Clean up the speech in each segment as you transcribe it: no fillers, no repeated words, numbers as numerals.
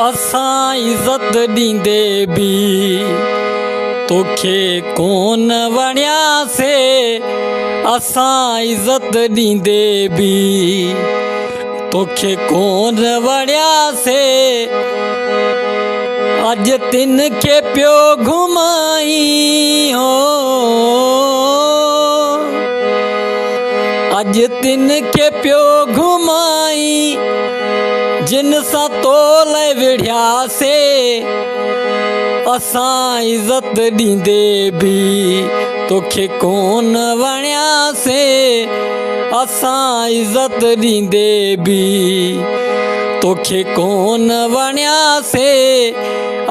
असां इज़त ॾींदे बि तोखे कोन वणियासीं। असां इज़त ॾींदे बि तोखे कोन वणियासीं। अॼु तिन खे पियो घुमाई हो, अॼु तिन खे पियो घुमाई जिन सां तो लाइ विढ़ियासीं। असां इज़त ॾींदे बि तोखे कोन वणियासीं। असां इज़त ॾींदे बि तोखे कोन वणियासीं।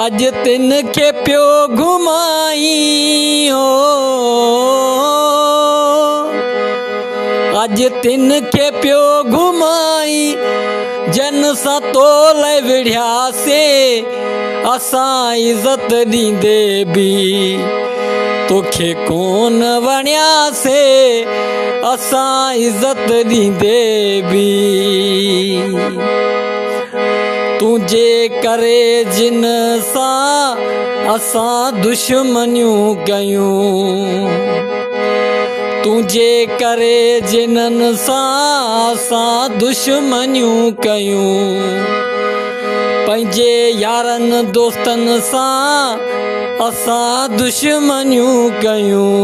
अॼु तिन खे पियो घुमाई हो, अॼु तिन खे पियो घुमाई जन सां तो लाइ विढ़ियासीं। असां इज़त ॾींदे बि तोखे कोन वणियासीं। असां इज़त ॾींदे बि तुंहिंजे करे जिन सां असां दुश्मनियूं कयूं। तुंहिंजे करे जिन्हनि सां असां दुश्मनियूं कयूं। पंहिंजे यारनि दोस्तनि सां असां दुश्मनियूं कयूं।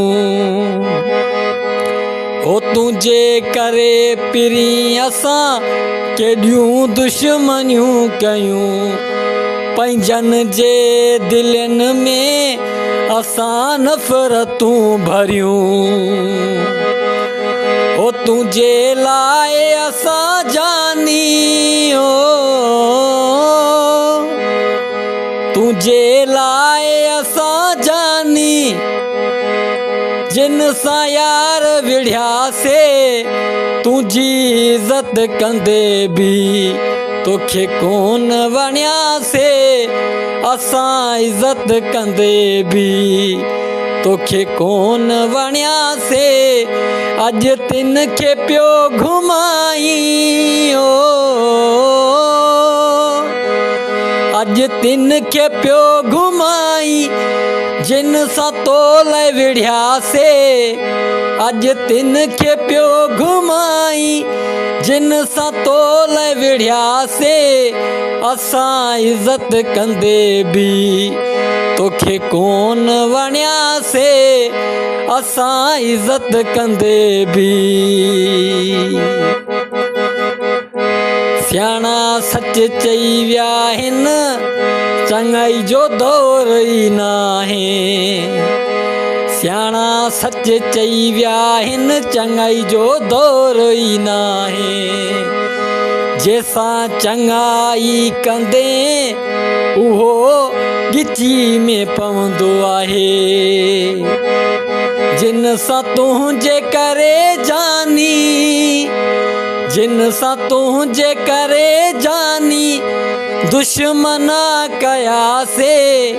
हो तुंहिंजे करे पिरी असां केॾियूं दुश्मनियूं कयूं। पंहिंजनि जे दिलनि में असां नफ़रतूं भरियूं। हो तुंहिंजे लाइ असां जानी हो, तुंहिंजे लाइ असां जानी जिन सां यार विढ़ियासीं। तुंहिंजी इज़त कंदे बि तोखे कोन वणियासीं। असां इज़त कंदे बि तोखे कोन वणियासीं। अॼु तिन खे पियो घुमाई हो, अॼु तिन खे पियो घुमाई जिन सां तो लाइ विढ़ियासीं। अॼु तिन खे पियो घुमाई जिन सां तो लाइ विढ़ियासीं। असां इज़त कंदे बि तोखे कोन वणियासीं। असां इज़त कंदे बि सियाणा सच चई विया आहिनि चङाई जो दौर ई नाहे। सियाणा सच चई विया आहिनि चङाई जो दौर ई नाहे। जंहिंसां चङाई कंदे उहो गिची में पवंदो आहे। जिन सां तुंहिंजे करे जानी, जिन सां तुंहिंजे करे जानी दुश्मना कयासीं।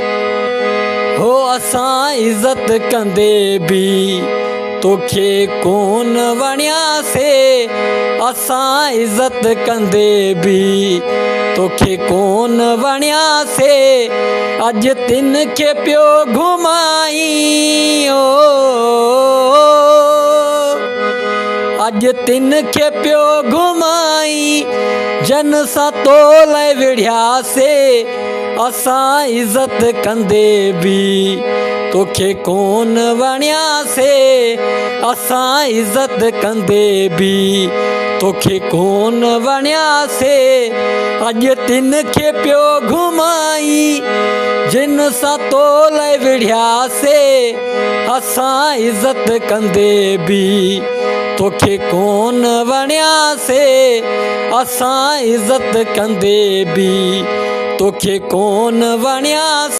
हो असां इज़त कंदे बि तोखे कोन वणियासीं। असां इज़त कंदे बि तोखे कोन वणियासीं। अॼु तिन खे पियो घुमाई हो, अॼु तिन खे पियो घुमाई जन सां तो लाइ विढ़ियासीं। असां इज़त कंदे बि तोखे कोन वणियासीं। असां इज़त कंदे बि तोखे कोन वणियासीं। अॼु तिन खे पियो घुमाई जिन सां तो लाइ विढ़ियासीं। असां इज़त कंदे बि तोखे कोन वणियासीं। असां इज़त कंदे बि तोखे कोन वणियासीं।